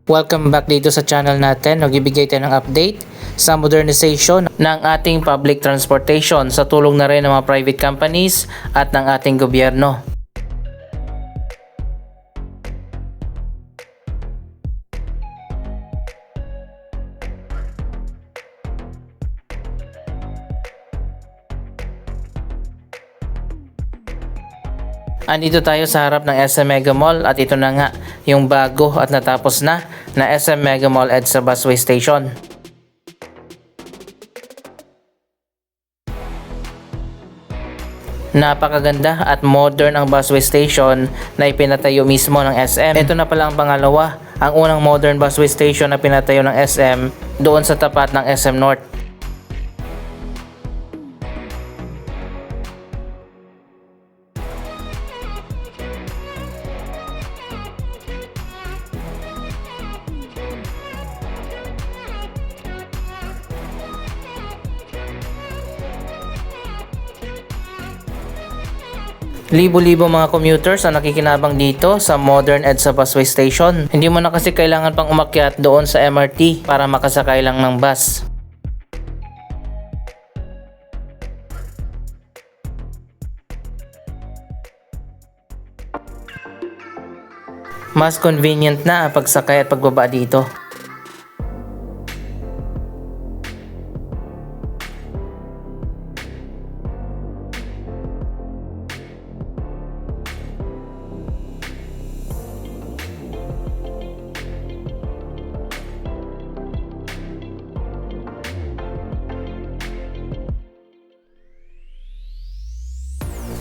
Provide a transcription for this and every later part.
Welcome back dito sa channel natin. Nagbibigay tayo ng update sa modernization ng ating public transportation sa tulong na rin ng mga private companies at ng ating gobyerno. Andito tayo sa harap ng SM Mega Mall at ito na nga yung bago at natapos na SM Mega Mall EDSA Busway Station. Napakaganda at modern ang busway station na ipinatayo mismo ng SM. Ito na pala ang pangalawa, ang unang modern busway station na pinatayo ng SM doon sa tapat ng SM North. Libo-libo mga commuters ang nakikinabang dito sa modern EDSA Busway Station. Hindi mo na kasi kailangan pang umakyat doon sa MRT para makasakay lang ng bus. Mas convenient na ang pagsakay at pagbaba dito.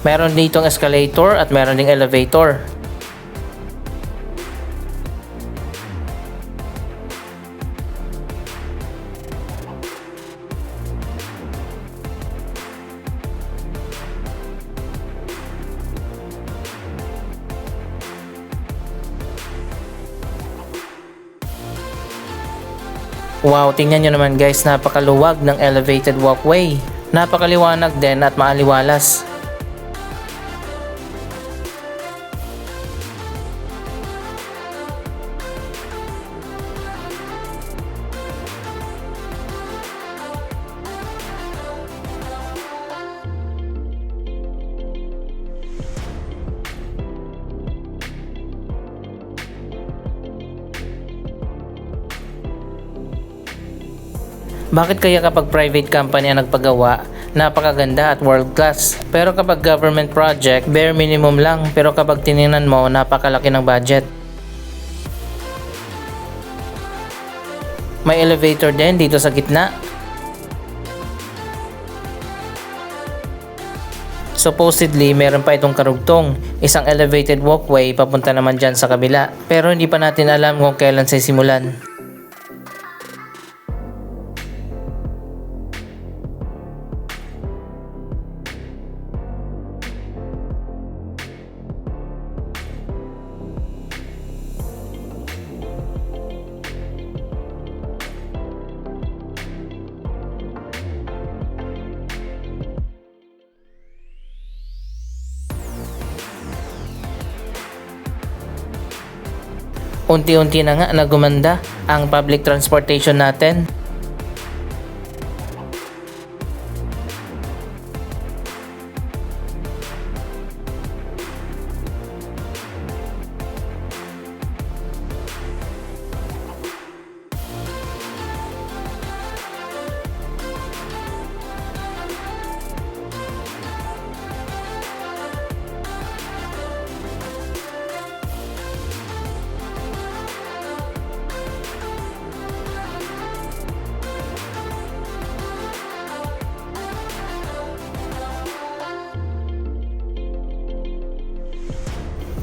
Meron ditong escalator at meron ding elevator. Wow, tingnan nyo naman guys, napakaluwag ng elevated walkway. Napakaliwanag din at maaliwalas. Bakit kaya kapag private company ang nagpagawa, napakaganda at world class? Pero kapag government project, bare minimum lang. Pero kapag tiningnan mo, napakalaki ng budget. May elevator din dito sa gitna. Supposedly, meron pa itong karugtong, isang elevated walkway papunta naman dyan sa kabila. Pero hindi pa natin alam kung kailan sisimulan. Unti-unti na nga nagumanda ang public transportation natin.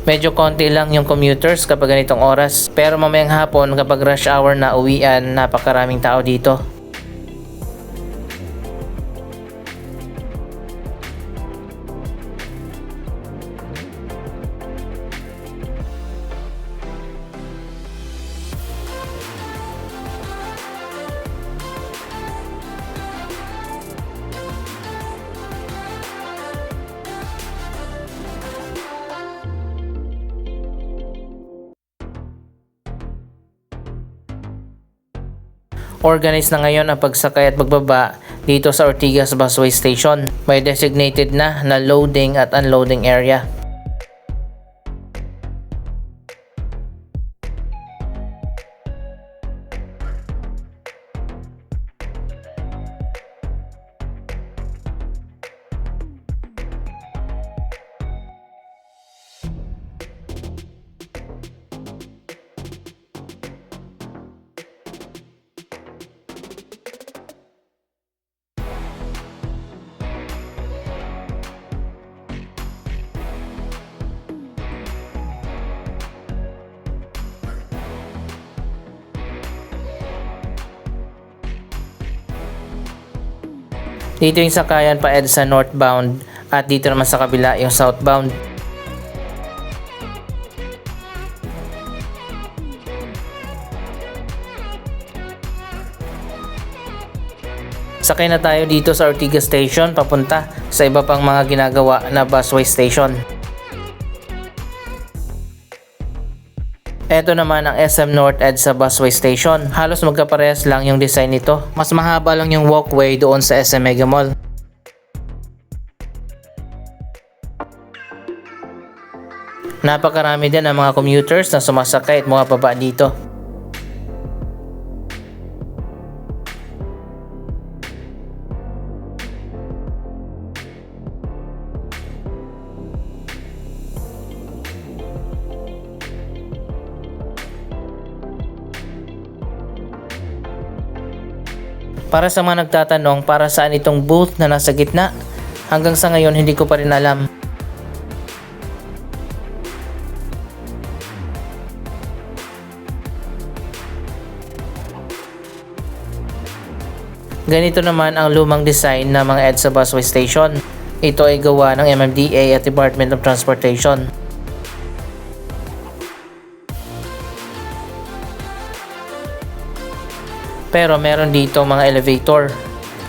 Medyo konti lang yung commuters kapag ganitong oras. Pero mamayang hapon kapag rush hour na uwian, napakaraming tao dito. Organized na ngayon ang pagsakay at pagbaba dito sa Ortigas Busway Station. May designated na loading at unloading area. Dito yung sakayan pa EDSA northbound at dito naman sa kabila yung southbound. Sakay na tayo dito sa Ortigas Station papunta sa iba pang mga ginagawa na busway station. Ito naman ang SM North EDSA Busway Station. Halos magkaparehas lang yung design nito. Mas mahaba lang yung walkway doon sa SM Mega Mall. Napakarami din ang mga commuters na sumasakay at mga baba dito. Para sa mga nagtatanong para saan itong booth na nasa gitna, hanggang sa ngayon hindi ko pa rin alam. Ganito naman ang lumang design ng mga EDSA Busway Station. Ito ay gawa ng MMDA at Department of Transportation. Pero meron dito mga elevator,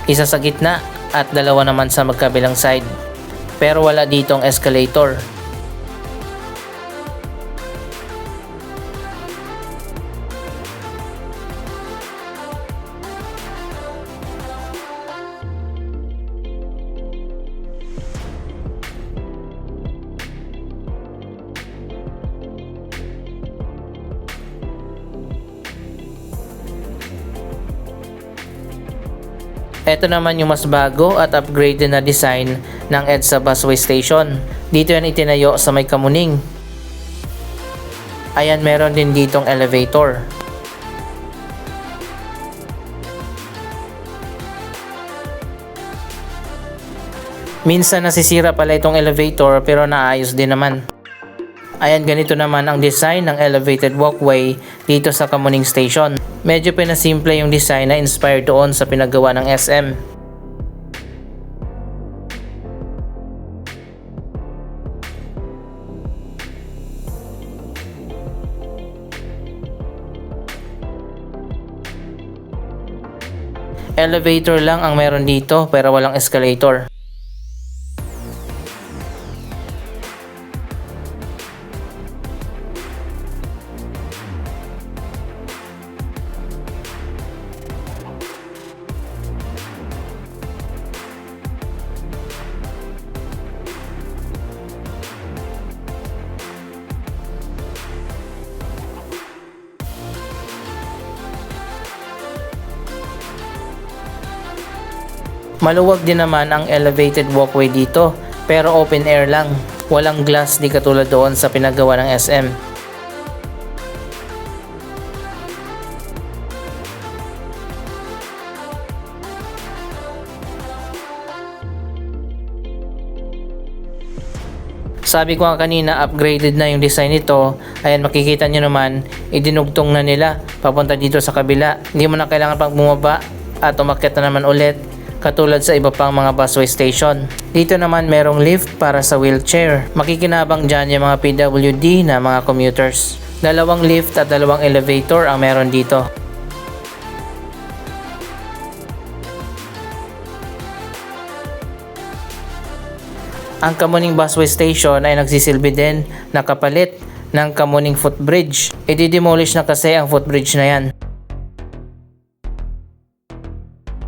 isa sa gitna at dalawa naman sa magkabilang side. Pero wala ditong escalator. Ito naman yung mas bago at upgraded na design ng EDSA Busway Station. Dito yan itinayo sa may Kamuning. Ayan, meron din ditong elevator. Minsan nasisira pala itong elevator pero naayos din naman. Ayan, ganito naman ang design ng elevated walkway dito sa Kamuning Station. Medyo pinasimple yung design na inspired doon sa pinagawa ng SM. Elevator lang ang meron dito pero walang escalator. Maluwag din naman ang elevated walkway dito pero open air lang. Walang glass di katulad doon sa pinagawa ng SM. Sabi ko nga kanina, upgraded na yung design nito. Ayan, makikita nyo naman, idinugtong na nila papunta dito sa kabila. Hindi mo na kailangan pang bumaba at umakyat na naman ulit katulad sa iba pang mga busway station. Dito naman merong lift para sa wheelchair. Makikinabang dyan yung mga PWD na mga commuters. Dalawang lift at dalawang elevator ang meron dito. Ang Kamuning Busway Station ay nagsisilbi din na kapalit ng Kamuning Footbridge. I-demolish na kasi ang footbridge na yan.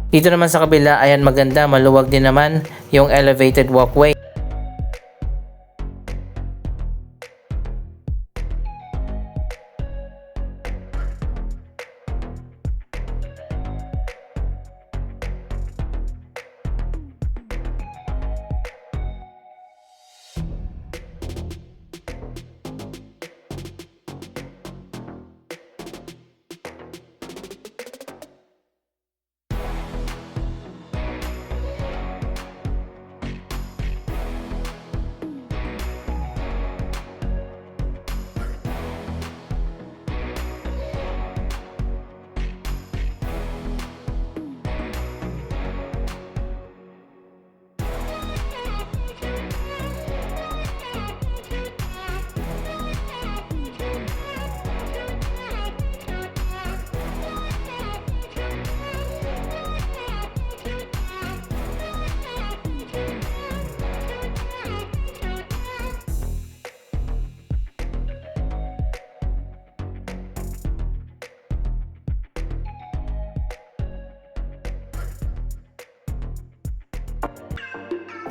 Dito naman sa kabila, ayan maganda, maluwag din naman yung elevated walkway.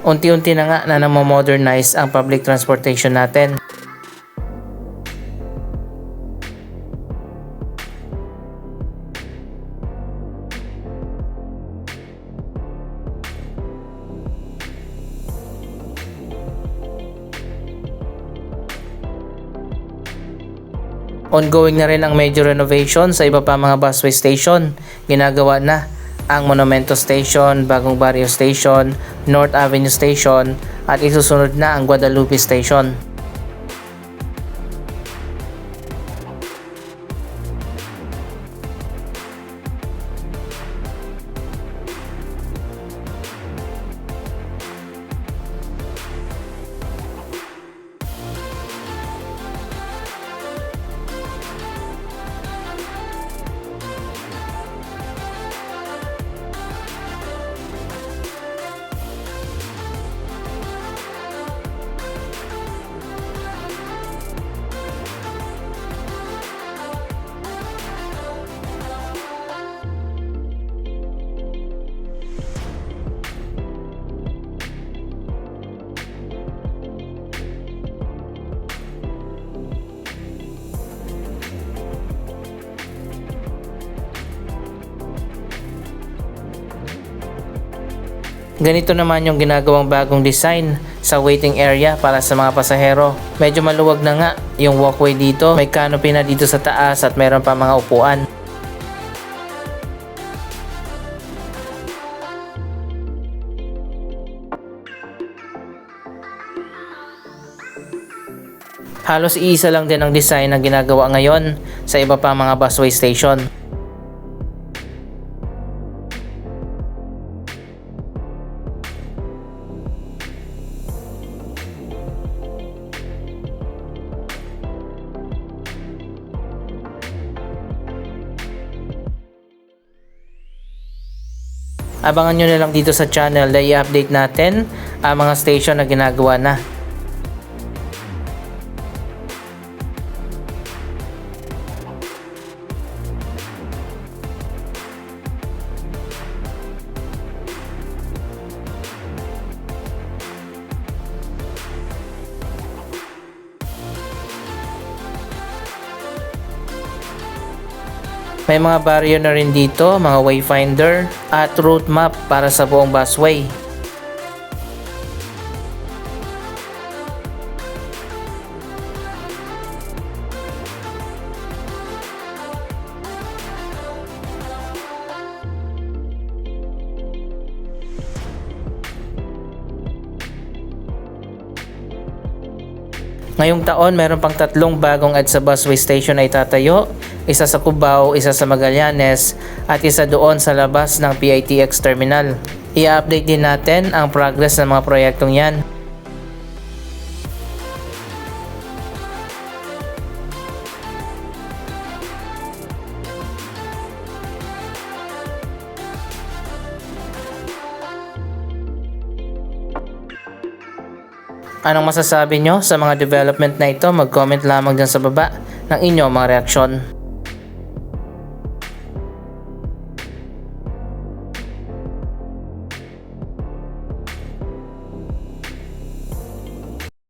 Unti-unti na nga na namo-modernize ang public transportation natin. Ongoing na rin ang major renovation sa iba pa mga busway station. Ginagawa na ang Monumento Station, Bagong Barrio Station, North Avenue Station at isusunod na ang Guadalupe Station. Ganito naman yung ginagawang bagong design sa waiting area para sa mga pasahero. Medyo maluwag na nga yung walkway dito. May canopy na dito sa taas at meron pa mga upuan. Halos iisa lang din ang design na ginagawa ngayon sa iba pa mga busway station. Abangan nyo na lang dito sa channel na i-update natin ang mga station na ginagawa na. May mga barrier na rin dito, mga wayfinder at route map para sa buong busway. Ngayong taon, meron pang 3 bagong EDSA busway station na itatayo, isa sa Cubao, isa sa Magallanes, at isa doon sa labas ng PITX terminal. I-update din natin ang progress ng mga proyektong yan. Anong masasabi nyo sa mga development na ito? Mag-comment lamang dyan sa baba ng inyong mga reaksyon.